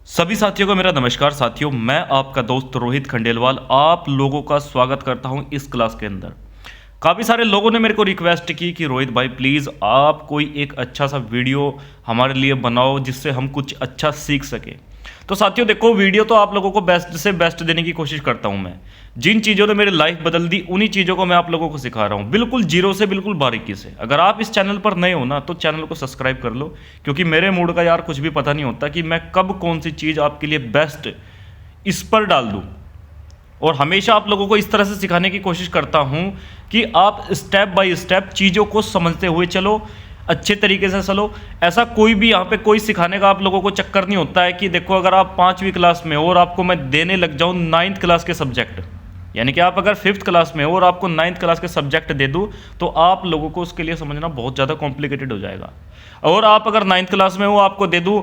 सभी साथियों को मेरा नमस्कार। साथियों, मैं आपका दोस्त रोहित खंडेलवाल आप लोगों का स्वागत करता हूं इस क्लास के अंदर। काफ़ी सारे लोगों ने मेरे को रिक्वेस्ट की कि रोहित भाई प्लीज़ आप कोई एक अच्छा सा वीडियो हमारे लिए बनाओ जिससे हम कुछ अच्छा सीख सकें। तो साथियों देखो, वीडियो तो आप लोगों को बेस्ट से बेस्ट देने की कोशिश करता हूं मैं। जिन चीज़ों ने मेरी लाइफ बदल दी उन्हीं चीज़ों को मैं आप लोगों को सिखा रहा हूं, बिल्कुल जीरो से, बिल्कुल बारीकी से। अगर आप इस चैनल पर नए हो ना तो चैनल को सब्सक्राइब कर लो, क्योंकि मेरे मूड का यार कुछ भी पता नहीं होता कि मैं कब कौन सी चीज़ आपके लिए बेस्ट इस पर डाल दूँ। और हमेशा आप लोगों को इस तरह से सिखाने की कोशिश करता हूं कि आप स्टेप बाय स्टेप चीज़ों को समझते हुए चलो, अच्छे तरीके से चलो। ऐसा कोई भी यहाँ पे कोई सिखाने का आप लोगों को चक्कर नहीं होता है कि देखो अगर आप 5वीं क्लास में हो और आपको मैं देने लग जाऊँ 9th क्लास के सब्जेक्ट, यानी कि आप अगर 5th क्लास में हो और आपको 9th क्लास के सब्जेक्ट दे दूँ तो आप लोगों को उसके लिए समझना बहुत ज़्यादा कॉम्प्लिकेटेड हो जाएगा। और आप अगर 9th क्लास में हो आपको दे दूँ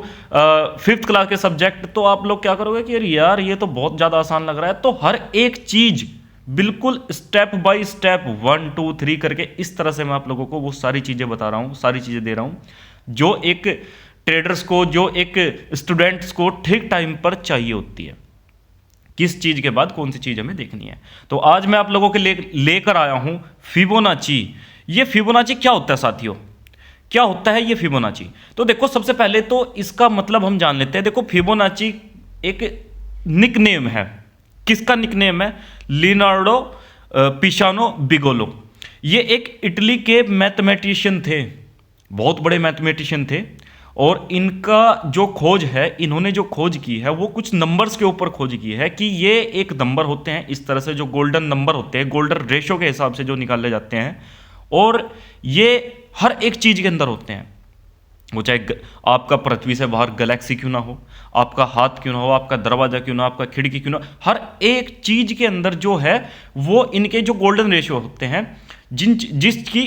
5th क्लास के सब्जेक्ट, तो आप लोग क्या करोगे कि यार ये तो बहुत ज़्यादा आसान लग रहा है। तो हर एक चीज़ बिल्कुल स्टेप बाय स्टेप 1 2 3 करके इस तरह से मैं आप लोगों को वो सारी चीज़ें बता रहा हूँ, सारी चीज़ें दे रहा हूँ जो एक ट्रेडर्स को, जो एक स्टूडेंट्स को ठीक टाइम पर चाहिए होती है। किस चीज़ के बाद कौन सी चीज़ हमें देखनी है। तो आज मैं आप लोगों के लेकर आया हूँ फिबोनाची। ये फिबोनाची क्या होता है साथियों, क्या होता है ये फिबोनाची? तो देखो, सबसे पहले तो इसका मतलब हम जान लेते हैं। देखो, फिबोनाची एक निकनेम है। किसका निकनेम है? Leonardo Pisano Bigollo. ये एक इटली के मैथमेटिशियन थे, बहुत बड़े मैथमेटिशियन थे। और इनका जो खोज है, इन्होंने जो खोज की है वो कुछ नंबर्स के ऊपर खोज की है कि ये एक नंबर होते हैं इस तरह से, जो गोल्डन नंबर होते हैं, गोल्डन रेशो के हिसाब से जो निकाले जाते हैं, और ये हर एक चीज़ के अंदर होते हैं। वो चाहे आपका पृथ्वी से बाहर गैलेक्सी क्यों ना हो, आपका हाथ क्यों ना हो, आपका दरवाजा क्यों ना, आपका खिड़की क्यों ना, हर एक चीज के अंदर जो है वो इनके जो गोल्डन रेशियो होते हैं, जिसकी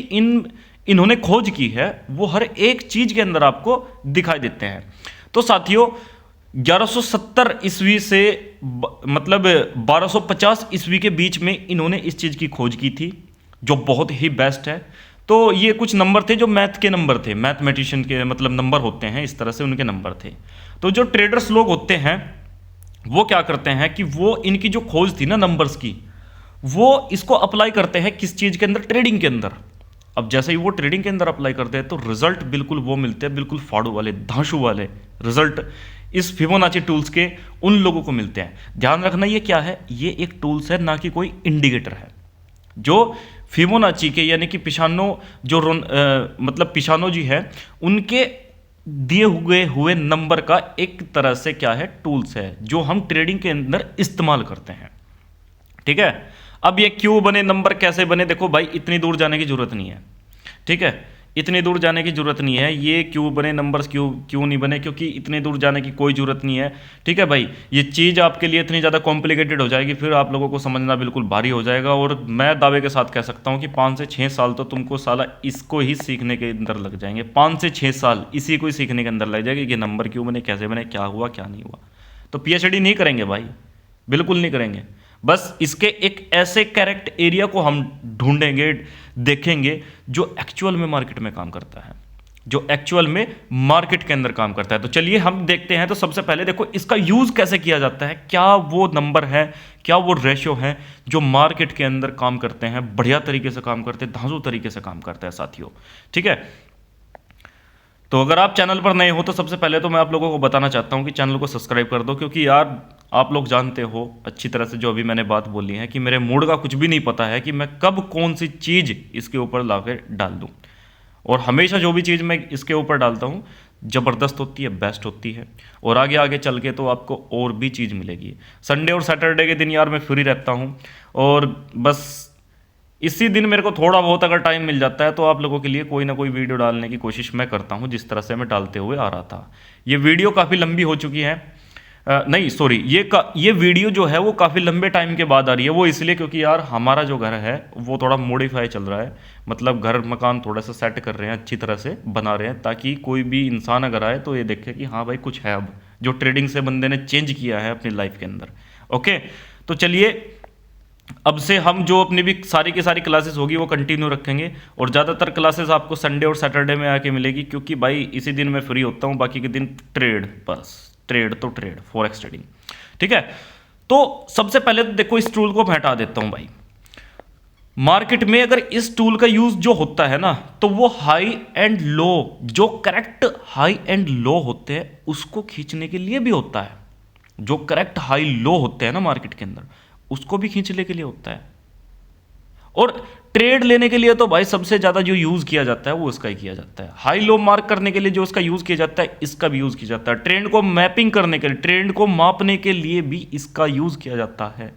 इन्होंने खोज की है, वो हर एक चीज के अंदर आपको दिखाई देते हैं। तो साथियों 1170 ईस्वी से मतलब 1250 ईस्वी के बीच में इन्होंने इस चीज की खोज की थी, जो बहुत ही बेस्ट है। तो ये कुछ नंबर थे जो मैथ के नंबर थे, मैथमेटिशियन के मतलब नंबर होते हैं, इस तरह से उनके नंबर थे। तो जो ट्रेडर्स लोग होते हैं वो क्या करते हैं कि वो इनकी जो खोज थी ना नंबर्स की, वो इसको अप्लाई करते हैं किस चीज़ के अंदर? ट्रेडिंग के अंदर। अब जैसे ही वो ट्रेडिंग के अंदर अप्लाई करते हैं तो रिजल्ट बिल्कुल वो मिलते हैं, बिल्कुल फाड़ू वाले, धांसू वाले रिजल्ट इस फिबोनाची टूल्स के उन लोगों को मिलते हैं। ध्यान रखना, ये क्या है? ये एक टूल्स है, ना कि कोई इंडिकेटर है। जो फिबोनाची के यानी कि पिसानो जो मतलब पिसानो जी है, उनके दिए हुए नंबर का एक तरह से क्या है? टूल्स है, जो हम ट्रेडिंग के अंदर इस्तेमाल करते हैं। ठीक है। अब ये क्यों बने, नंबर कैसे बने? देखो भाई, इतनी दूर जाने की जरूरत नहीं है। ठीक है, इतनी दूर जाने की जरूरत नहीं है। ये क्यों बने नंबर्स, क्यों क्यों नहीं बने, क्योंकि इतनी दूर जाने की कोई जरूरत नहीं है। ठीक है भाई, ये चीज़ आपके लिए इतनी ज़्यादा कॉम्प्लिकेटेड हो जाएगी, फिर आप लोगों को समझना बिल्कुल भारी हो जाएगा। और मैं दावे के साथ कह सकता हूँ कि 5 से 6 साल तो तुमको साला इसको ही सीखने के अंदर लग जाएंगे। 5 से 6 साल इसी को ही सीखने के अंदर लग जाएगा कि नंबर क्यों बने, कैसे बने, क्या हुआ क्या नहीं हुआ। तो पीएचडी नहीं करेंगे भाई, बिल्कुल नहीं करेंगे। बस इसके एक ऐसे करेक्ट एरिया को हम ढूंढेंगे, देखेंगे, जो एक्चुअल में मार्केट में काम करता है, जो एक्चुअल में मार्केट के अंदर काम करता है। तो चलिए हम देखते हैं। तो सबसे पहले देखो, इसका यूज कैसे किया जाता है, क्या वो नंबर है, क्या वो रेशियो है जो मार्केट के अंदर काम करते हैं, बढ़िया तरीके से काम करते हैं, धांसू तरीके से काम करते हैं साथियों। ठीक है। तो अगर आप चैनल पर नए हो तो सबसे पहले तो मैं आप लोगों को बताना चाहता हूं कि चैनल को सब्सक्राइब कर दो, क्योंकि यार आप लोग जानते हो अच्छी तरह से जो अभी मैंने बात बोली है कि मेरे मूड का कुछ भी नहीं पता है कि मैं कब कौन सी चीज़ इसके ऊपर ला के डाल दूँ। और हमेशा जो भी चीज़ मैं इसके ऊपर डालता हूँ ज़बरदस्त होती है, बेस्ट होती है, और आगे आगे चल के तो आपको और भी चीज़ मिलेगी। संडे और सैटरडे के दिन यार मैं फ्री रहता हूँ, और बस इसी दिन मेरे को थोड़ा बहुत अगर टाइम मिल जाता है तो आप लोगों के लिए कोई ना कोई वीडियो डालने की कोशिश मैं करता हूं, जिस तरह से मैं डालते हुए आ रहा था। ये वीडियो काफ़ी लंबी हो चुकी है, नहीं सॉरी, ये वीडियो जो है वो काफ़ी लंबे टाइम के बाद आ रही है। वो इसलिए क्योंकि यार हमारा जो घर है वो थोड़ा मॉडिफाई चल रहा है, मतलब घर मकान थोड़ा सा सेट कर रहे हैं, अच्छी तरह से बना रहे हैं, ताकि कोई भी इंसान अगर आए तो ये देखे कि हाँ भाई कुछ है अब जो ट्रेडिंग से बंदे ने चेंज किया है अपनी लाइफ के अंदर। ओके, तो चलिए अब से हम जो अपनी भी सारी की सारी क्लासेस होगी वो कंटिन्यू रखेंगे, और ज़्यादातर क्लासेस आपको संडे और सैटरडे में आके मिलेगी, क्योंकि भाई इसी दिन मैं फ्री होता हूँ, बाकी के दिन ट्रेड बस। ट्रेड तो ट्रेड, फॉरेक्स ट्रेडिंग, ठीक है। तो सबसे पहले तो देखो इस टूल को मैं हटा देता हूं भाई। मार्केट में अगर इस टूल का यूज जो होता है ना, तो वो हाई एंड लो, जो करेक्ट हाई एंड लो होते हैं उसको खींचने के लिए भी होता है। जो करेक्ट हाई लो होते हैं ना मार्केट के अंदर, उसको भी खींचने के लिए होता है। और ट्रेड लेने के लिए तो भाई सबसे ज्यादा जो यूज किया जाता है वो इसका ही किया जाता है। हाई लो मार्क करने के लिए जो इसका यूज किया जाता है, इसका भी यूज किया जाता है। ट्रेंड को मैपिंग करने के लिए, ट्रेंड को मापने के लिए भी इसका यूज किया जाता है।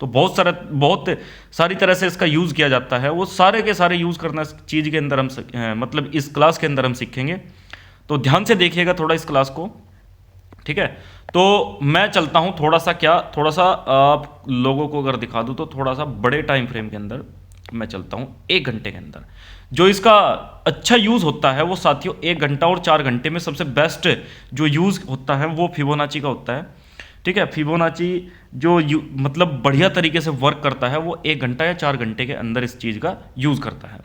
तो बहुत सारी तरह से इसका यूज किया जाता है। वो सारे के सारे यूज करना इस चीज के अंदर हम मतलब इस क्लास के अंदर हम सीखेंगे। तो ध्यान से देखिएगा थोड़ा इस क्लास को, ठीक है। तो मैं चलता हूं थोड़ा सा आप लोगों को अगर दिखा दूं तो थोड़ा सा बड़े टाइम फ्रेम के अंदर मैं चलता हूं। 1 घंटे के अंदर जो इसका अच्छा यूज होता है वो साथियों 1 घंटा और 4 घंटे में सबसे बेस्ट जो यूज होता है वो फिबोनाची का होता है, ठीक है। फिबोनाची जो मतलब बढ़िया तरीके से वर्क करता है वो 1 घंटा या 4 घंटे के अंदर इस चीज का यूज करता है।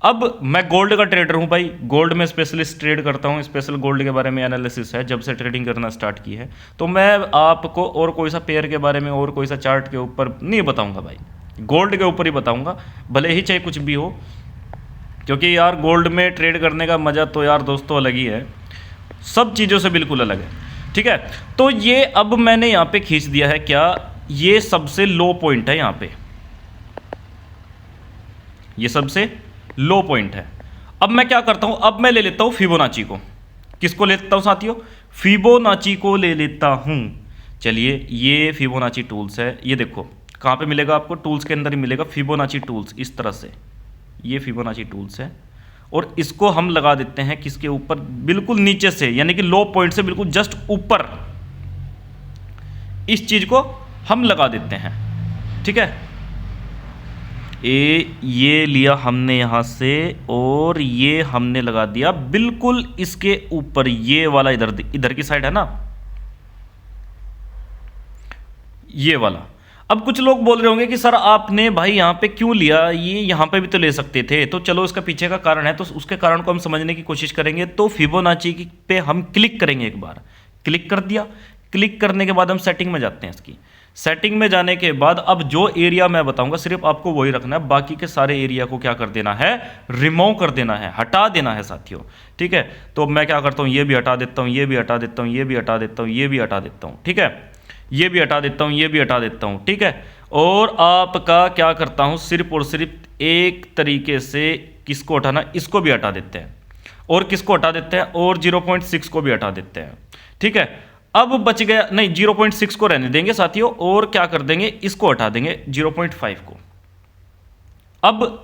अब मैं गोल्ड का ट्रेडर हूं भाई, गोल्ड में स्पेशलिस्ट ट्रेड करता हूं। स्पेशल गोल्ड के बारे में एनालिसिस है जब से ट्रेडिंग करना स्टार्ट की है। तो मैं आपको और कोई सा पेयर के बारे में और कोई सा चार्ट के ऊपर नहीं बताऊंगा भाई, गोल्ड के ऊपर ही बताऊंगा, भले ही चाहे कुछ भी हो। क्योंकि यार गोल्ड में ट्रेड करने का मजा तो यार दोस्तों अलग ही है, सब चीज़ों से बिल्कुल अलग है, ठीक है। तो ये अब मैंने यहां पे खींच दिया है, क्या ये सबसे लो पॉइंट है, यहां पे ये सबसे लो पॉइंट है। अब मैं क्या करता हूं, अब मैं ले लेता हूं फिबोनाची को। किसको ले लेता हूं साथियों? फिबोनाची को ले लेता हूं। चलिए ये फिबोनाची टूल्स है, ये देखो कहां पे मिलेगा आपको, टूल्स के अंदर ही मिलेगा फिबोनाची टूल्स। इस तरह से ये फिबोनाची टूल्स है और इसको हम लगा देते हैं किसके ऊपर, बिल्कुल नीचे से, यानी कि लो पॉइंट से बिल्कुल जस्ट ऊपर इस चीज को हम लगा देते हैं, ठीक है। ये लिया हमने यहां से और ये हमने लगा दिया बिल्कुल इसके ऊपर, ये वाला इधर की साइड है ना, ये वाला। अब कुछ लोग बोल रहे होंगे कि सर आपने भाई यहां पे क्यों लिया, ये यहां पे भी तो ले सकते थे। तो चलो इसका पीछे का कारण है, तो उसके कारण को हम समझने की कोशिश करेंगे। तो फिबोनाची पे हम क्लिक करेंगे, एक बार क्लिक कर दिया। क्लिक करने के बाद हम सेटिंग में जाते हैं। इसकी सेटिंग में जाने के बाद अब जो एरिया मैं बताऊंगा सिर्फ आपको वही रखना है, बाकी के सारे एरिया को क्या कर देना है, रिमूव कर देना है, हटा देना है साथियों, ठीक है। तो मैं क्या करता हूं, ये भी हटा देता हूं, ये भी हटा देता हूं, ये भी हटा देता हूं, ये भी हटा देता हूं, ठीक है। ये भी हटा देता हूं, ये भी हटा देता हूं, ठीक है। और आपका क्या करता हूं, सिर्फ और सिर्फ एक तरीके से किसको हटाना, इसको भी हटा देते हैं और किसको हटा देते हैं, और 0.6 को भी हटा देते हैं, ठीक है। अब बच गया, नहीं 0.6 को रहने देंगे साथियों, और क्या कर देंगे, इसको हटा देंगे 0.5 को। अब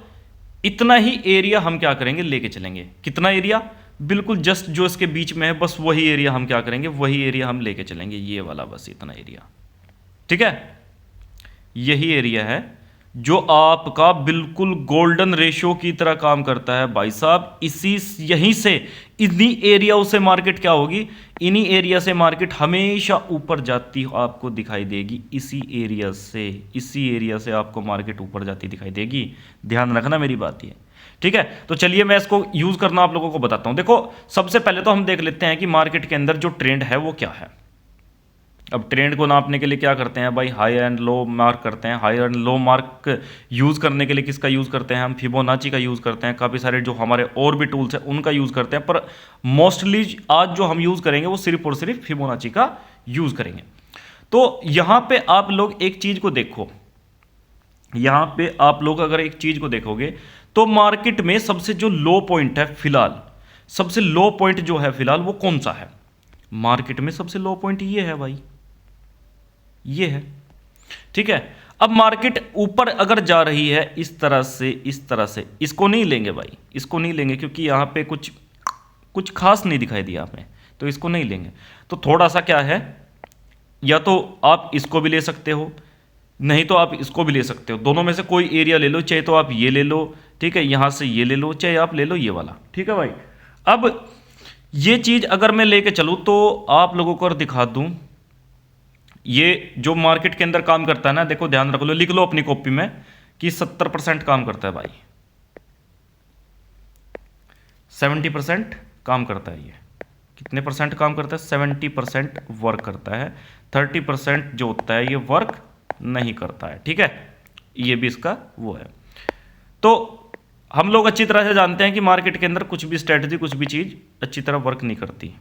इतना ही एरिया हम क्या करेंगे, लेके चलेंगे। कितना एरिया, बिल्कुल जस्ट जो इसके बीच में है बस वही एरिया हम क्या करेंगे, वही एरिया हम लेके चलेंगे, ये वाला, बस इतना एरिया, ठीक है। यही एरिया है जो आपका बिल्कुल गोल्डन रेशियो की तरह काम करता है भाई साहब। यहीं से इन्हीं एरिया से मार्केट क्या होगी, इन्हीं एरिया से मार्केट हमेशा ऊपर जाती आपको दिखाई देगी। इसी एरिया से आपको मार्केट ऊपर जाती दिखाई देगी। ध्यान रखना मेरी बात ये, ठीक है। तो चलिए मैं इसको यूज करना आप लोगों को बताता हूं। देखो सबसे पहले तो हम देख लेते हैं कि मार्केट के अंदर जो ट्रेंड है वो क्या है। अब ट्रेंड को नापने के लिए क्या करते हैं भाई, हाई एंड लो मार्क करते हैं। High and low mark use करने के लिए किसका यूज करते हैं हम, फिबोनाची का यूज करते हैं। काफी सारे जो हमारे और भी टूल्स हैं उनका यूज करते हैं, पर मोस्टली आज जो हम यूज करेंगे वो सिर्फ और सिर्फ फिबोनाची का यूज करेंगे। तो यहां पे आप लोग एक चीज को देखो, यहां पे आप लोग अगर एक चीज को देखोगे तो मार्केट में सबसे जो लो पॉइंट है फिलहाल, सबसे लो पॉइंट जो है फिलहाल वो कौन सा है मार्केट में, सबसे लो पॉइंट ये है भाई, ये है, ठीक है। अब मार्केट ऊपर अगर जा रही है इस तरह से, इस तरह से, इसको नहीं लेंगे भाई, इसको नहीं लेंगे क्योंकि यहां पे कुछ खास नहीं दिखाई दिया आपने, तो इसको नहीं लेंगे। तो थोड़ा सा क्या है, या तो आप इसको भी ले सकते हो, नहीं तो आप इसको भी ले सकते हो। दोनों में से कोई एरिया ले लो, चाहे तो आप ये ले लो, ठीक है, यहां से ये ले लो, चाहे आप ले लो ये वाला, ठीक है भाई। अब ये चीज अगर मैं लेके चलूं तो आप लोगों को और दिखा दूं, ये जो मार्केट के अंदर काम करता है ना, देखो ध्यान रख लो, लिख लो अपनी कॉपी में कि 70% काम करता है भाई, 70% काम करता है ये कितने परसेंट काम करता है? 70% वर्क करता है, 30% जो होता है ये वर्क नहीं करता है। ठीक है, ये भी इसका वो है। तो हम लोग अच्छी तरह से जानते हैं कि मार्केट के अंदर कुछ भी स्ट्रेटजी, कुछ भी चीज़ अच्छी तरह वर्क नहीं करती।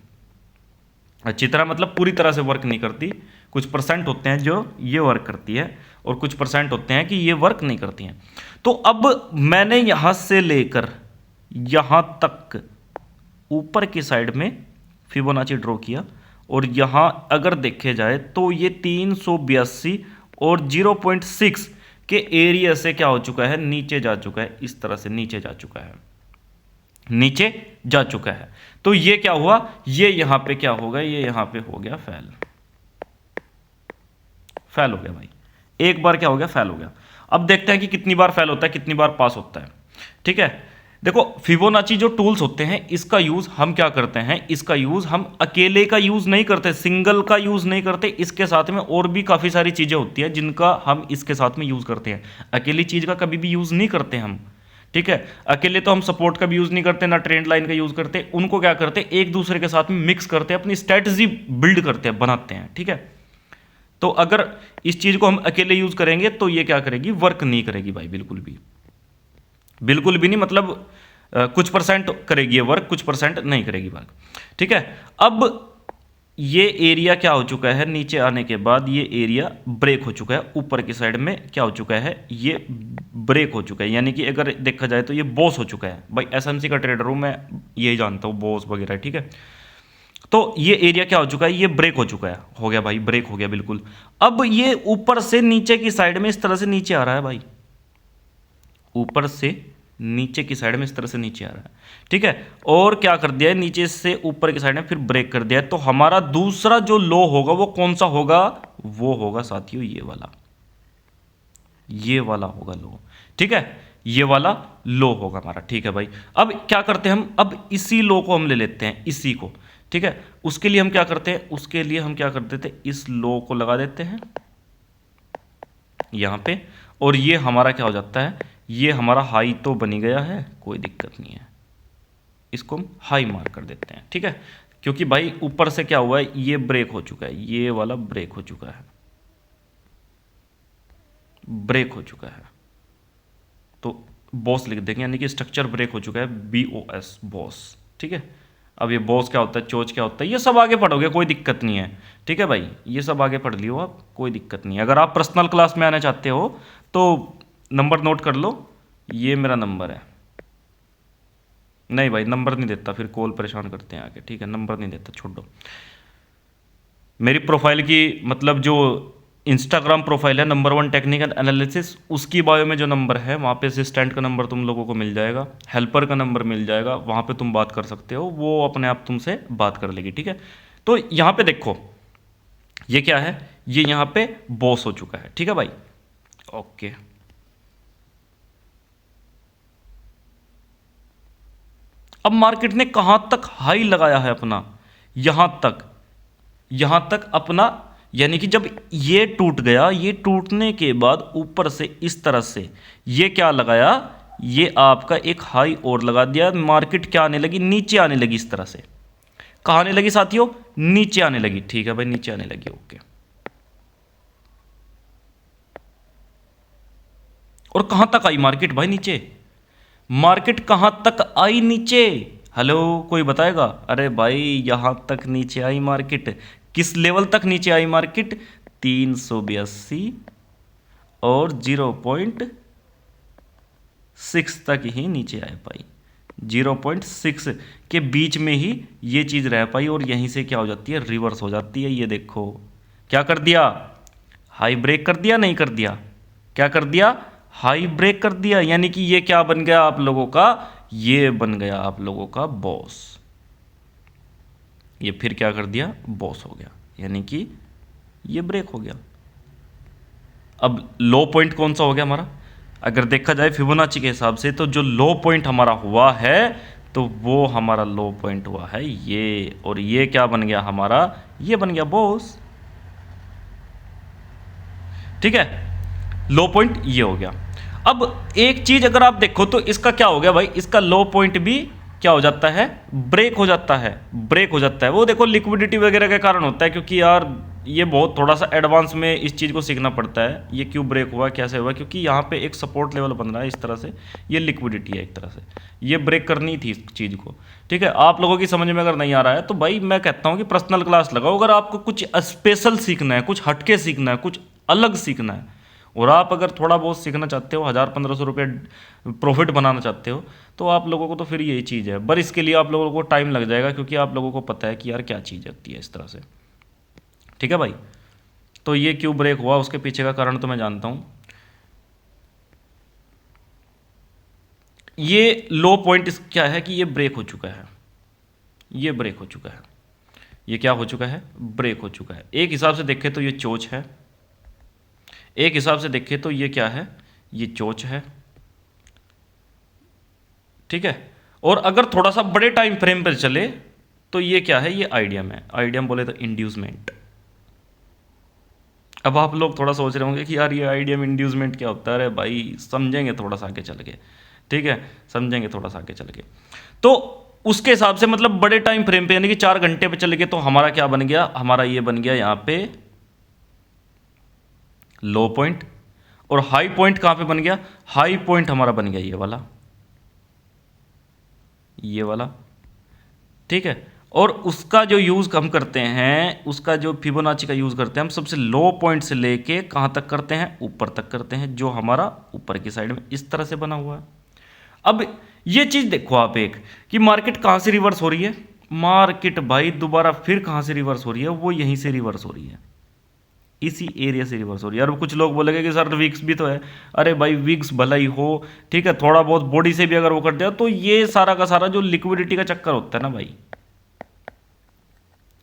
अच्छी तरह मतलब पूरी तरह से वर्क नहीं करती। कुछ परसेंट होते हैं जो ये वर्क करती है और कुछ परसेंट होते हैं कि ये वर्क नहीं करती हैं। तो अब मैंने यहाँ से लेकर यहाँ तक ऊपर की साइड में फिबोनाची ड्रॉ किया और यहाँ अगर देखे जाए तो ये 382 और 0.6 के एरिया से क्या हो चुका है? नीचे जा चुका है। इस तरह से नीचे जा चुका है, नीचे जा चुका है। तो ये क्या हुआ? ये यहां पे क्या होगा? ये यहां पे हो गया फेल। फेल हो गया भाई, एक बार क्या हो गया? फेल हो गया। अब देखते हैं कि कितनी बार फेल होता है, कितनी बार पास होता है। ठीक है, देखो फिबोनाची जो टूल्स होते हैं इसका यूज हम क्या करते हैं? इसका यूज हम अकेले का यूज नहीं करते, सिंगल का यूज नहीं करते। इसके साथ में और भी काफी सारी चीजें होती है जिनका हम इसके साथ में यूज करते हैं। अकेली चीज का कभी भी यूज नहीं करते हम। ठीक है, अकेले तो हम सपोर्ट का भी यूज नहीं करते, ना ट्रेंड लाइन का यूज करते। उनको क्या करते हैं? एक दूसरे के साथ में मिक्स करते हैं, अपनी स्ट्रेटजी बिल्ड करते हैं, बनाते हैं। ठीक है, तो अगर इस चीज को हम अकेले यूज करेंगे तो ये क्या करेगी? वर्क नहीं करेगी भाई, बिल्कुल भी, बिल्कुल भी नहीं। मतलब कुछ परसेंट करेगी ये वर्क, कुछ परसेंट नहीं करेगी वर्क। ठीक है, अब ये एरिया क्या हो चुका है? नीचे आने के बाद ये एरिया ब्रेक हो चुका है। ऊपर की साइड में क्या हो चुका है? ये ब्रेक हो चुका है, यानी कि अगर देखा जाए तो ये बॉस हो चुका है। भाई एसएमसी का ट्रेडर हूं मैं, यही जानता हूँ बॉस वगैरह। ठीक है, तो ये एरिया क्या हो चुका है? ये ब्रेक हो चुका है, हो गया भाई, ब्रेक हो गया बिल्कुल। अब ये ऊपर से नीचे की साइड में इस तरह से नीचे आ रहा है भाई, ऊपर से नीचे की साइड में इस तरह से नीचे आ रहा है। ठीक है, और क्या कर दिया है? नीचे से ऊपर की साइड में फिर ब्रेक कर दिया है। तो हमारा दूसरा जो लो होगा वो कौन सा होगा? वो होगा साथियों ये वाला, ये वाला होगा लो। ठीक है, ये वाला लो होगा हमारा। ठीक है भाई, अब क्या करते हैं हम? अब इसी लो को हम ले लेते हैं, इसी को। ठीक है, उसके लिए हम क्या करते हैं? उसके लिए हम क्या कर देते हैं? इस लो को लगा देते हैं यहां पे, और ये हमारा क्या हो जाता है? ये हमारा हाई तो बनी गया है, कोई दिक्कत नहीं है, इसको हम हाई मार्क कर देते हैं। ठीक है, क्योंकि भाई ऊपर से क्या हुआ है? ये ब्रेक हो चुका है, ये वाला ब्रेक हो चुका है, ब्रेक हो चुका है। तो बॉस लिख देंगे, यानी कि स्ट्रक्चर ब्रेक हो चुका है, BOS बॉस। ठीक है, अब ये बॉस क्या होता है, चोच क्या होता है, ये सब आगे पढ़ोगे, कोई दिक्कत नहीं है। ठीक है भाई, ये सब आगे पढ़ लियो आप, कोई दिक्कत नहीं है। अगर आप पर्सनल क्लास में आना चाहते हो तो नंबर नोट कर लो, ये मेरा नंबर है। नहीं भाई नंबर नहीं देता, फिर कॉल परेशान करते हैं आके। ठीक है, नंबर नहीं देता, छोड़ दो। मेरी प्रोफाइल की मतलब जो इंस्टाग्राम प्रोफाइल है नंबर 1 टेक्निकल एनालिसिस, उसकी बायो में जो नंबर है वहाँ पे असिस्टेंट का नंबर तुम लोगों को मिल जाएगा, हेल्पर का नंबर मिल जाएगा, वहाँ पे तुम बात कर सकते हो, वो अपने आप तुमसे बात कर लेगी। ठीक है, तो यहाँ पे देखो ये क्या है? ये यहाँ पे बॉस हो चुका है। ठीक है भाई, ओके। अब मार्केट ने कहां तक हाई लगाया है अपना? यहां तक अपना, यानी कि जब ये टूट गया, ये टूटने के बाद ऊपर से इस तरह से ये क्या लगाया? ये आपका एक हाई और लगा दिया। मार्केट क्या आने लगी? नीचे आने लगी इस तरह से। कहां आने लगी साथियों? नीचे आने लगी। ठीक है भाई, नीचे आने लगी, ओके। और कहां तक आई मार्केट भाई? नीचे। मार्केट कहां तक आई? नीचे। हेलो, कोई बताएगा? अरे भाई यहां तक नीचे आई मार्केट। किस लेवल तक नीचे आई मार्केट? 382 और 0.6 तक ही नीचे आ पाई। 0.6 के बीच में ही ये चीज़ रह पाई और यहीं से क्या हो जाती है? रिवर्स हो जाती है। ये देखो क्या कर दिया? हाई ब्रेक कर दिया, नहीं कर दिया? क्या कर दिया? हाई ब्रेक कर दिया। यानी कि ये क्या बन गया आप लोगों का? ये बन गया आप लोगों का बॉस। ये फिर क्या कर दिया? बॉस हो गया, यानी कि ये ब्रेक हो गया। अब लो पॉइंट कौन सा हो गया हमारा? अगर देखा जाए फिबोनाची के हिसाब से तो जो लो पॉइंट हमारा हुआ है तो वो हमारा लो पॉइंट हुआ है ये, और ये क्या बन गया हमारा? ये बन गया बॉस। ठीक है, लो पॉइंट ये हो गया। अब एक चीज अगर आप देखो तो इसका क्या हो गया भाई? इसका लो पॉइंट भी क्या हो जाता है, ब्रेक हो जाता है, ब्रेक हो जाता है। वो देखो लिक्विडिटी वगैरह के कारण होता है, क्योंकि यार ये बहुत थोड़ा सा एडवांस में इस चीज़ को सीखना पड़ता है, ये क्यों ब्रेक हुआ, कैसे हुआ, क्योंकि यहाँ पे एक सपोर्ट लेवल बन रहा है इस तरह से, ये लिक्विडिटी है एक तरह से, ये ब्रेक करनी थी इस चीज़ को। ठीक है, आप लोगों की समझ में अगर नहीं आ रहा है तो भाई मैं कहता हूँ कि पर्सनल क्लास लगाओ, अगर आपको कुछ स्पेशल सीखना है, कुछ हटके सीखना है, कुछ अलग सीखना है, और आप अगर थोड़ा बहुत सीखना चाहते हो, 1000-1500 रुपये प्रॉफिट बनाना चाहते हो, तो आप लोगों को तो फिर यही चीज़ है। पर इसके लिए आप लोगों को टाइम लग जाएगा, क्योंकि आप लोगों को पता है कि यार क्या चीज़ होती है इस तरह से। ठीक है भाई, तो ये क्यों ब्रेक हुआ उसके पीछे का कारण तो मैं जानता हूँ। ये लो पॉइंट क्या है कि ये ब्रेक हो चुका है, ये ब्रेक हो चुका है, ये क्या हो चुका है, ब्रेक हो चुका है। एक हिसाब से देखें तो ये चोच है, एक हिसाब से देखें तो ये क्या है, ये चोच है। ठीक है, और अगर थोड़ा सा बड़े टाइम फ्रेम पर चले तो ये क्या है, ये आइडियम है, आइडियम बोले तो इंड्यूसमेंट। अब आप लोग थोड़ा सोच रहे होंगे कि यार ये आइडियम इंड्यूसमेंट क्या होता है, अरे भाई समझेंगे थोड़ा सा आगे चल के। ठीक है, समझेंगे थोड़ा सा आगे चल के। तो उसके हिसाब से मतलब बड़े टाइम फ्रेम पे, यानी कि 4 घंटे पे चले गए, तो हमारा क्या बन गया, हमारा ये बन गया यहाँ पे लो पॉइंट, और हाई पॉइंट कहाँ पे बन गया, हाई पॉइंट हमारा बन गया ये वाला, ये वाला। ठीक है, और उसका जो यूज़ हम करते हैं, उसका जो फिबोनाची का यूज़ करते हैं हम, सबसे लो पॉइंट से लेके कहाँ तक करते हैं, ऊपर तक करते हैं, जो हमारा ऊपर की साइड में इस तरह से बना हुआ है। अब ये चीज़ देखो आप एक, कि मार्केट कहाँ से रिवर्स हो रही है, मार्केट भाई दोबारा फिर कहाँ से रिवर्स हो रही है, वो यहीं से रिवर्स हो रही है, इसी एरिया से रिवर्स हो रही है। और कुछ लोग बोलेंगे कि सर वीक्स भी तो है, अरे भाई वीक्स भला ही हो, ठीक है, थोड़ा बहुत बॉडी से भी अगर वो कर दिया, तो ये सारा का सारा जो लिक्विडिटी का चक्कर होता है ना भाई,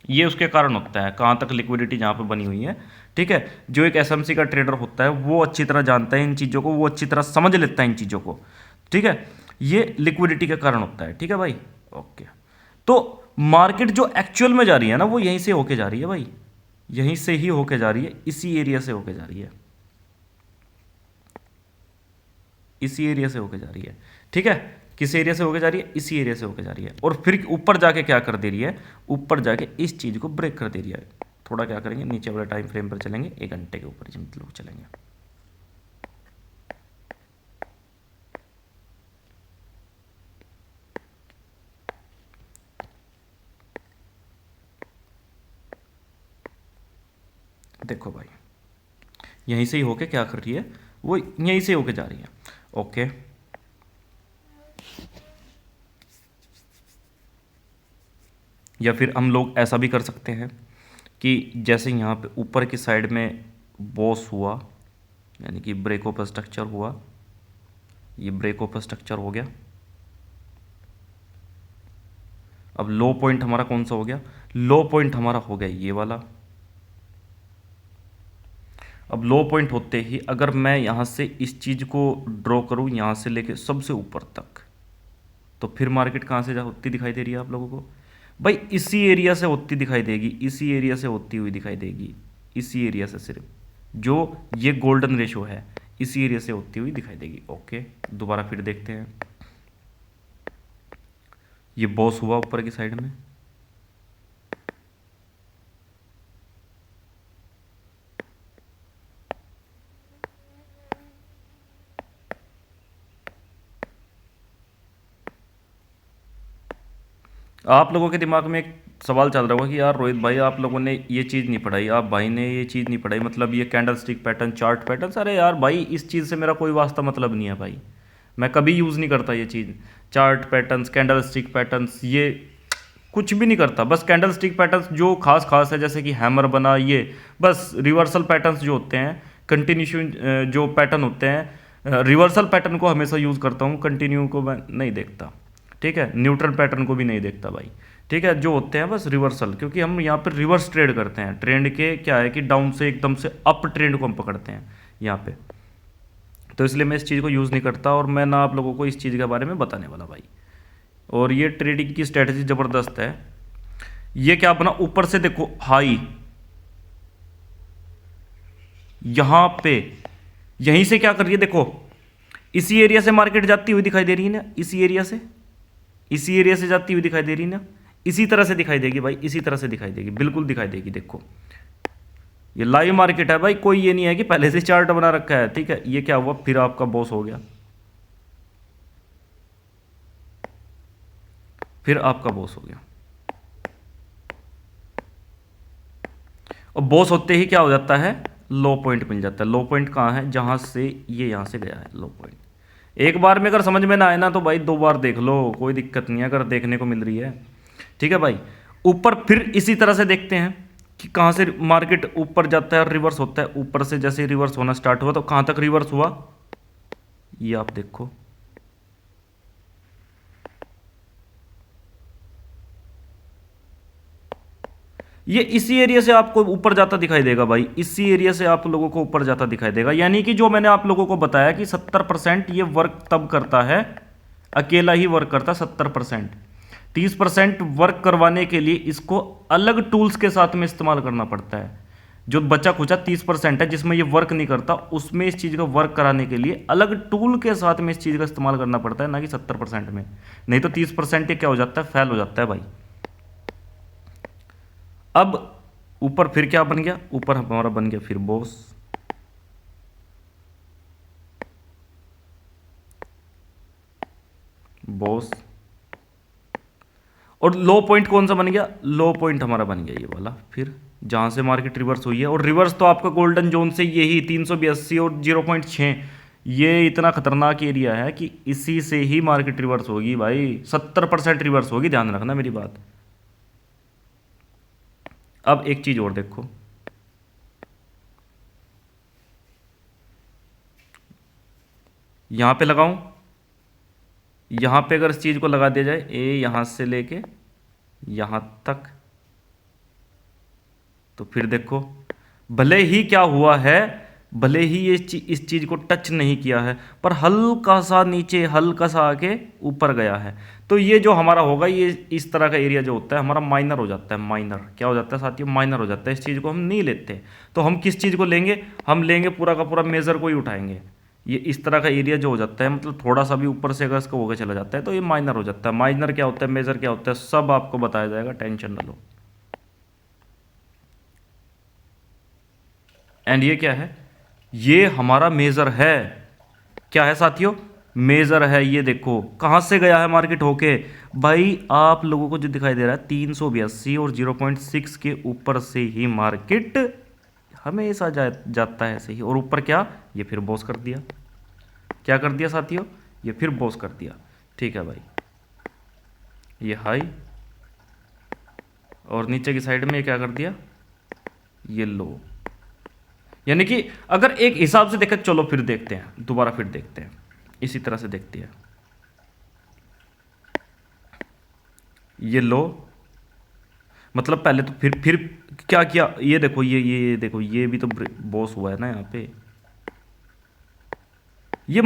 ये उसके कारण होता है, कहाँ तक लिक्विडिटी जहाँ पे बनी हुई है। ठीक है, जो एक एसएमसी का ट्रेडर होता है वो अच्छी तरह जानता है इन चीज़ों को, वो अच्छी तरह समझ लेता है इन चीज़ों को। ठीक है, ये लिक्विडिटी का कारण होता है। ठीक है भाई, ओके। तो मार्केट जो एक्चुअल में जा रही है ना, वो यहीं से होके जा रही है भाई, यहीं से ही होके जा रही है, इसी एरिया से होके जा रही है, इसी एरिया से होके जा रही है। ठीक है, किस एरिया से होके जा रही है, इसी एरिया से होके जा रही है, और फिर ऊपर जाके क्या कर दे रही है, ऊपर जाके इस चीज़ को ब्रेक कर दे रही है। थोड़ा क्या करेंगे, नीचे वाले टाइम फ्रेम पर चलेंगे, 1 घंटे के ऊपर मतलब चलेंगे। देखो भाई, यहीं से ही होके क्या कर रही है, वो यहीं से होके जा रही है। ओके, या फिर हम लोग ऐसा भी कर सकते हैं कि जैसे यहाँ पे ऊपर की साइड में बॉस हुआ, यानी कि ब्रेक ऑफ स्ट्रक्चर हुआ, ये ब्रेक ऑफ स्ट्रक्चर हो गया। अब लो पॉइंट हमारा कौन सा हो गया, लो पॉइंट हमारा हो गया ये वाला। अब लो पॉइंट होते ही अगर मैं यहाँ से इस चीज़ को ड्रॉ करूँ, यहाँ से लेके सबसे ऊपर तक, तो फिर मार्केट कहाँ से जा होती दिखाई दे रही है आप लोगों को भाई, इसी एरिया से होती दिखाई देगी, इसी एरिया से होती हुई दिखाई देगी, इसी एरिया से, सिर्फ जो ये गोल्डन रेशो है इसी एरिया से होती हुई दिखाई देगी। ओके, दोबारा फिर देखते हैं, ये बॉस हुआ ऊपर की साइड में, आप लोगों के दिमाग में एक सवाल चल रहा होगा कि यार रोहित भाई आप लोगों ने ये चीज़ नहीं पढ़ाई, आप भाई ने ये चीज़ नहीं पढ़ाई, मतलब ये candle stick pattern, chart pattern. अरे यार भाई इस चीज़ से मेरा कोई वास्ता मतलब नहीं है भाई, मैं कभी यूज़ नहीं करता ये चीज़, chart patterns, candlestick patterns, ये कुछ भी नहीं करता। बस कैंडल स्टिक पैटर्न्स जो खास खास है, जैसे कि हैमर बना, ये बस रिवर्सल पैटर्न्स जो होते हैं, कंटिन्यूशन जो पैटर्न होते हैं, रिवर्सल पैटर्न को हमेशा यूज़ करता हूँ, कंटिन्यू को मैं नहीं देखता। ठीक है, न्यूट्रल पैटर्न को भी नहीं देखता भाई। ठीक है, जो होते हैं बस रिवर्सल, क्योंकि हम यहाँ पर रिवर्स ट्रेड करते हैं, ट्रेंड के क्या है कि डाउन से एकदम से अप ट्रेंड को हम पकड़ते हैं यहाँ पे, तो इसलिए मैं इस चीज़ को यूज़ नहीं करता, और मैं ना आप लोगों को इस चीज़ के बारे में बताने वाला भाई। और ये ट्रेडिंग की स्ट्रेटजी ज़बरदस्त है। ये क्या बना, ऊपर से देखो हाई, यहां पे यहीं से क्या कर रही है, देखो इसी एरिया से मार्केट जाती हुई दिखाई दे रही है ना, इसी एरिया से, इसी एरिया से जाती हुई दिखाई दे रही ना, इसी तरह से दिखाई देगी भाई, इसी तरह से दिखाई देगी, बिल्कुल दिखाई देगी। देखो ये लाइव मार्केट है भाई, कोई ये नहीं है कि पहले से चार्ट बना रखा है, ठीक है। ये क्या हुआ, फिर आपका बॉस हो गया, फिर आपका बॉस हो गया। और बॉस होते ही क्या हो जाता है, लो पॉइंट मिल जाता है। लो पॉइंट कहाँ है, जहां से ये यहां से गया है लो पॉइंट। एक बार में अगर समझ में ना आए ना तो भाई 2 बार देख लो, कोई दिक्कत नहीं है अगर देखने को मिल रही है, ठीक है भाई। ऊपर फिर इसी तरह से देखते हैं कि कहाँ से मार्केट ऊपर जाता है और रिवर्स होता है। ऊपर से जैसे रिवर्स होना स्टार्ट हुआ तो कहाँ तक रिवर्स हुआ, ये आप देखो, ये इसी एरिया से आपको ऊपर जाता दिखाई देगा भाई, इसी एरिया से आप लोगों को ऊपर जाता दिखाई देगा। यानी कि जो मैंने आप लोगों को बताया कि 70% ये वर्क तब करता है, अकेला ही वर्क करता है 70%। 30% वर्क करवाने के लिए इसको अलग टूल्स के साथ में इस्तेमाल करना पड़ता है। जो बचा खुचा 30% है जिसमें ये वर्क नहीं करता, उसमें इस चीज़ का वर्क कराने के लिए अलग टूल के साथ में इस चीज़ का इस्तेमाल करना पड़ता है, ना कि 70% में। नहीं तो 30% ये क्या हो जाता है, फेल हो जाता है भाई। अब ऊपर फिर क्या बन गया, ऊपर हमारा बन गया फिर बॉस, बॉस। और लो पॉइंट कौन सा बन गया, लो पॉइंट हमारा बन गया ये वाला, फिर जहां से मार्केट रिवर्स हुई है। और रिवर्स तो आपका गोल्डन जोन से यही 382 और 0.6, ये इतना खतरनाक एरिया है कि इसी से ही मार्केट रिवर्स होगी भाई, 70% रिवर्स होगी, ध्यान रखना मेरी बात। अब एक चीज और देखो, यहां पे लगाऊं, यहां पे अगर इस चीज को लगा दिया जाए, ए यहां से लेके यहां तक, तो फिर देखो भले ही क्या हुआ है, भले ही ये इस चीज को टच नहीं किया है, पर हल्का सा नीचे, हल्का सा आके ऊपर गया है। तो ये जो हमारा होगा, ये इस तरह का एरिया जो होता है हमारा माइनर हो जाता है। माइनर क्या हो जाता है साथियों, माइनर हो जाता है। इस चीज़ को हम नहीं लेते, तो हम किस चीज़ को लेंगे, हम लेंगे पूरा का पूरा मेजर को ही उठाएंगे। ये इस तरह का एरिया जो हो जाता है, मतलब थोड़ा सा भी ऊपर से अगर इसका होकर चला जाता है तो ये माइनर हो जाता है। माइनर क्या होता है, मेजर क्या होता है, सब आपको बताया जाएगा, टेंशन न लो। एंड ये क्या है, ये हमारा मेजर है। क्या है साथियों, मेजर है। ये देखो कहां से गया है मार्केट होके भाई, आप लोगों को जो दिखाई दे रहा है 382 और 0.6 के ऊपर से ही मार्केट हमेशा जाता है ऐसे ही। और ऊपर क्या, ये फिर बॉस कर दिया। क्या कर दिया साथियों, ये फिर बॉस कर दिया, ठीक है भाई। ये हाई, और नीचे की साइड में ये क्या कर दिया, ये लो। यानी कि अगर एक हिसाब से देखें, चलो फिर देखते हैं, दोबारा फिर देखते हैं, इसी तरह से देखते हैं। ये लो, मतलब पहले तो फिर क्या किया, ये देखो, ये देखो, ये भी तो बॉस हुआ है ना यहाँ पे। ये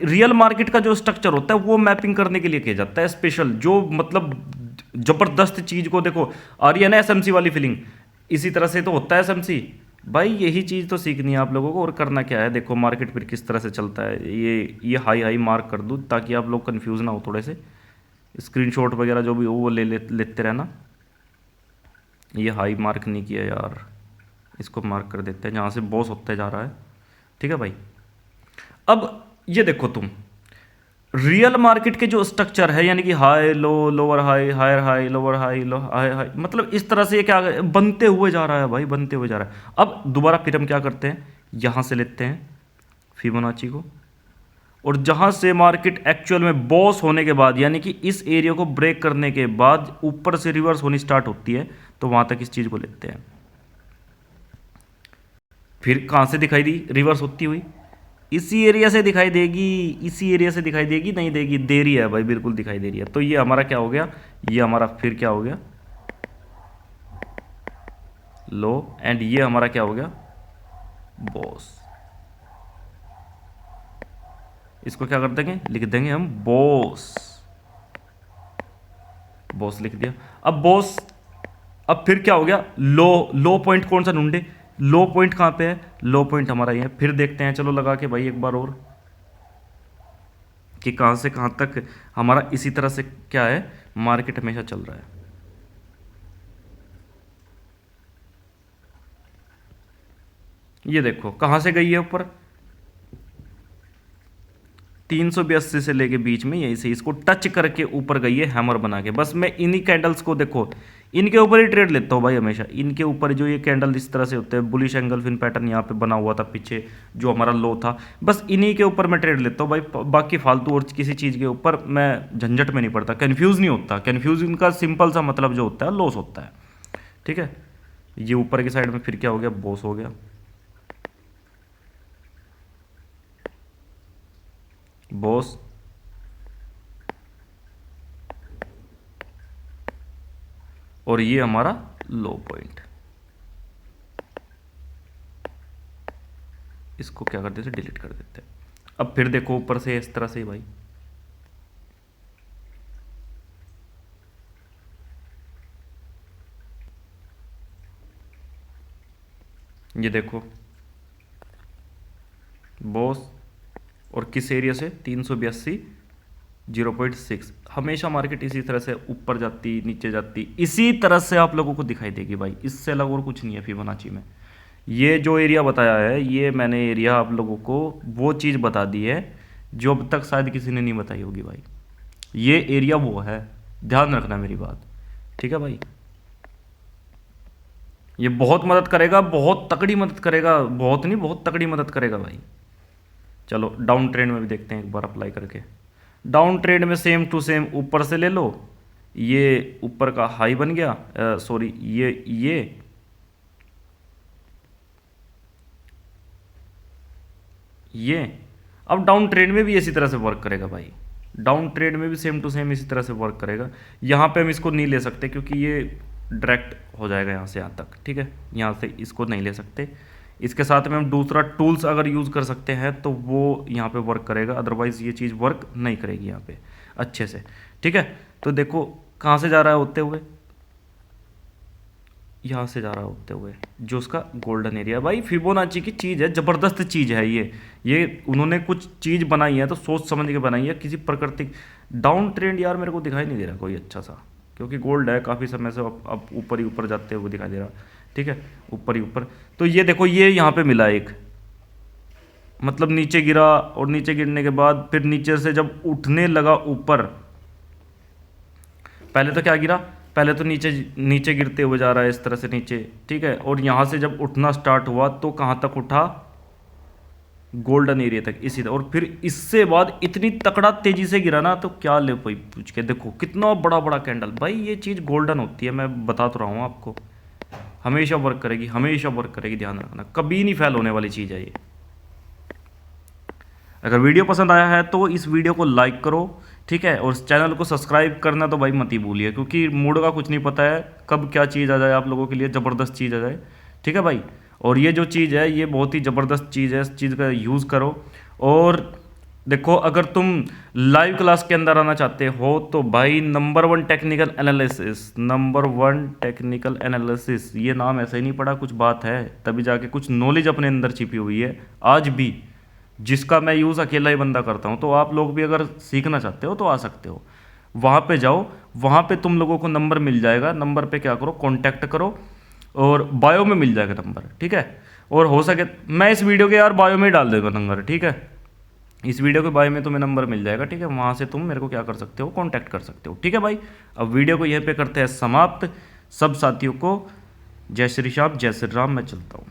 रियल मार्केट का जो स्ट्रक्चर होता है वो मैपिंग करने के लिए किया जाता है स्पेशल, जो मतलब जबरदस्त चीज को देखो, आ रही है ना एसएमसी वाली फीलिंग, इसी तरह से तो होता है एसएमसी भाई। यही चीज़ तो सीखनी है आप लोगों को, और करना क्या है, देखो मार्केट फिर किस तरह से चलता है। ये हाई हाई मार्क कर दूँ ताकि आप लोग कंफ्यूज ना हो, थोड़े से स्क्रीनशॉट वगैरह जो भी हो वो लेते रहना। ये हाई मार्क नहीं किया यार, इसको मार्क कर देते हैं जहाँ से बॉस होते जा रहा है, ठीक है भाई। अब ये देखो तुम, रियल मार्केट के जो स्ट्रक्चर है, यानी कि high low, lower high, higher high, lower high, low high high, मतलब इस तरह से ये क्या बनते हुए जा रहा है भाई, बनते हुए जा रहा है। अब दोबारा फिर हम क्या करते हैं, यहाँ से लेते हैं फिबोनाची को, और जहाँ से मार्केट एक्चुअल में बॉस होने के बाद, यानी कि इस एरिया को ब्रेक करने के बाद ऊपर से रिवर्स होनी स्टार्ट होती है, तो वहाँ तक इस चीज़ को लेते हैं। फिर कहाँ से दिखाई दी रिवर्स होती हुई, इसी एरिया से दिखाई देगी, इसी एरिया से दिखाई देगी, नहीं देगी, दे रही है भाई, बिल्कुल दिखाई दे रही है। तो ये हमारा क्या हो गया, ये हमारा फिर क्या हो गया, लो। एंड ये हमारा क्या हो गया, बॉस। इसको क्या कर देंगे, लिख देंगे हम बॉस, बॉस लिख दिया। अब बॉस, अब फिर क्या हो गया, लो पॉइंट कौन सा ढूंढे, लो पॉइंट कहाँ पे है, लो पॉइंट हमारा ये है। फिर देखते हैं, चलो लगा के भाई एक बार और, कि कहाँ से कहाँ तक हमारा इसी तरह से क्या है, मार्केट हमेशा चल रहा है। ये देखो कहाँ से गई है ऊपर, 382 से लेके बीच में यहीं से इसको टच करके ऊपर गई है हैमर बना के। बस मैं इन्हीं कैंडल्स को देखो, इनके ऊपर ही ट्रेड लेता हूँ भाई हमेशा। इनके ऊपर जो ये कैंडल इस तरह से होते हैं, बुलिश एंगल फिन पैटर्न यहाँ पे बना हुआ था पीछे जो हमारा लो था, बस इन्हीं के ऊपर मैं ट्रेड लेता हूँ भाई। बाकी फालतू और किसी चीज़ के ऊपर मैं झंझट में नहीं पड़ता, कन्फ्यूज़ नहीं होता। कन्फ्यूजन का सिंपल सा मतलब जो होता है लॉस होता है, ठीक है। ये ऊपर की साइड में फिर क्या हो गया, बॉस हो गया, बॉस, और ये हमारा लो पॉइंट। इसको क्या कर देते, डिलीट कर देते। अब फिर देखो ऊपर से इस तरह से भाई, ये देखो बॉस, और किस एरिया से, 382 0.6। हमेशा मार्केट इसी तरह से ऊपर जाती नीचे जाती, इसी तरह से आप लोगों को दिखाई देगी भाई। इससे अलग और कुछ नहीं है फिबोनाची में। ये जो एरिया बताया है, ये मैंने एरिया आप लोगों को वो चीज़ बता दी है जो अब तक शायद किसी ने नहीं बताई होगी भाई। ये एरिया वो है, ध्यान रखना मेरी बात, ठीक है भाई। ये बहुत मदद करेगा, बहुत तकड़ी मदद करेगा, बहुत नहीं बहुत तकड़ी मदद करेगा भाई। चलो डाउन ट्रेंड में भी देखते हैं एक बार अप्लाई करके। डाउन ट्रेंड में सेम टू सेम ऊपर से ले लो, ये ऊपर का हाई बन गया, सॉरी ये अब डाउन ट्रेंड में भी इसी तरह से वर्क करेगा भाई। डाउन ट्रेंड में भी सेम टू सेम इसी तरह से वर्क करेगा। यहाँ पे हम इसको नहीं ले सकते क्योंकि ये डायरेक्ट हो जाएगा यहाँ से यहाँ तक, ठीक है। यहाँ से इसको नहीं ले सकते। इसके साथ में हम दूसरा टूल्स अगर यूज़ कर सकते हैं तो वो यहाँ पे वर्क करेगा, अदरवाइज़ ये चीज़ वर्क नहीं करेगी यहाँ पे अच्छे से, ठीक है। तो देखो कहाँ से जा रहा है होते हुए, यहाँ से जा रहा होते हुए जो उसका गोल्डन एरिया। भाई फिबोनाची की चीज़ है, ज़बरदस्त चीज़ है ये उन्होंने कुछ चीज़ बनाई है तो सोच समझ के बनाई है, किसी प्राकृतिक। डाउन ट्रेंड यार मेरे को दिखाई नहीं दे रहा कोई अच्छा सा, क्योंकि गोल्ड है काफ़ी समय से अब ऊपर ही ऊपर जाते हुए दिखाई दे रहा, ठीक है, ऊपर ही ऊपर। तो ये देखो ये यहाँ पे मिला एक, मतलब नीचे गिरा और नीचे गिरने के बाद फिर नीचे से जब उठने लगा ऊपर, पहले तो क्या गिरा, पहले तो नीचे नीचे गिरते हुए जा रहा है इस तरह से नीचे, ठीक है। और यहाँ से जब उठना स्टार्ट हुआ तो कहाँ तक उठा, गोल्डन एरिया तक इसी तरह। और फिर इससे बाद इतनी तकड़ा तेजी से गिरा ना, तो क्या ले भाई पूछ के देखो कितना बड़ा बड़ा कैंडल। भाई ये चीज़ गोल्डन होती है, मैं बता तो रहा हूँ आपको, हमेशा वर्क करेगी, हमेशा वर्क करेगी, ध्यान रखना, कभी नहीं फेल होने वाली चीज़ है ये। अगर वीडियो पसंद आया है तो इस वीडियो को लाइक करो, ठीक है, और इस चैनल को सब्सक्राइब करना तो भाई मत ही भूलिए, क्योंकि मूड का कुछ नहीं पता है कब क्या चीज़ आ जाए आप लोगों के लिए, ज़बरदस्त चीज़ आ जाए, ठीक है भाई। और ये जो चीज़ है ये बहुत ही ज़बरदस्त चीज़ है, इस चीज़ का यूज़ करो। और देखो अगर तुम लाइव क्लास के अंदर आना चाहते हो तो भाई number 1 technical analysis, number 1 technical analysis, ये नाम ऐसे ही नहीं पड़ा, कुछ बात है, तभी जाके कुछ नॉलेज अपने अंदर छिपी हुई है आज भी, जिसका मैं यूज़ अकेला ही बंदा करता हूँ। तो आप लोग भी अगर सीखना चाहते हो तो आ सकते हो, वहाँ पे जाओ, वहाँ पे तुम लोगों को नंबर मिल जाएगा। नंबर पे क्या करो, कांटेक्ट करो, और बायो में मिल जाएगा नंबर, ठीक है। और हो सके मैं इस वीडियो के यार बायो में ही डाल दूँगा नंबर, ठीक है, इस वीडियो के बायो में तुम्हें नंबर मिल जाएगा, ठीक है। वहाँ से तुम मेरे को क्या कर सकते हो, कांटेक्ट कर सकते हो, ठीक है भाई। अब वीडियो को यहीं पे करते हैं समाप्त। सब साथियों को जय श्री श्याम, जय श्री राम, मैं चलता हूँ।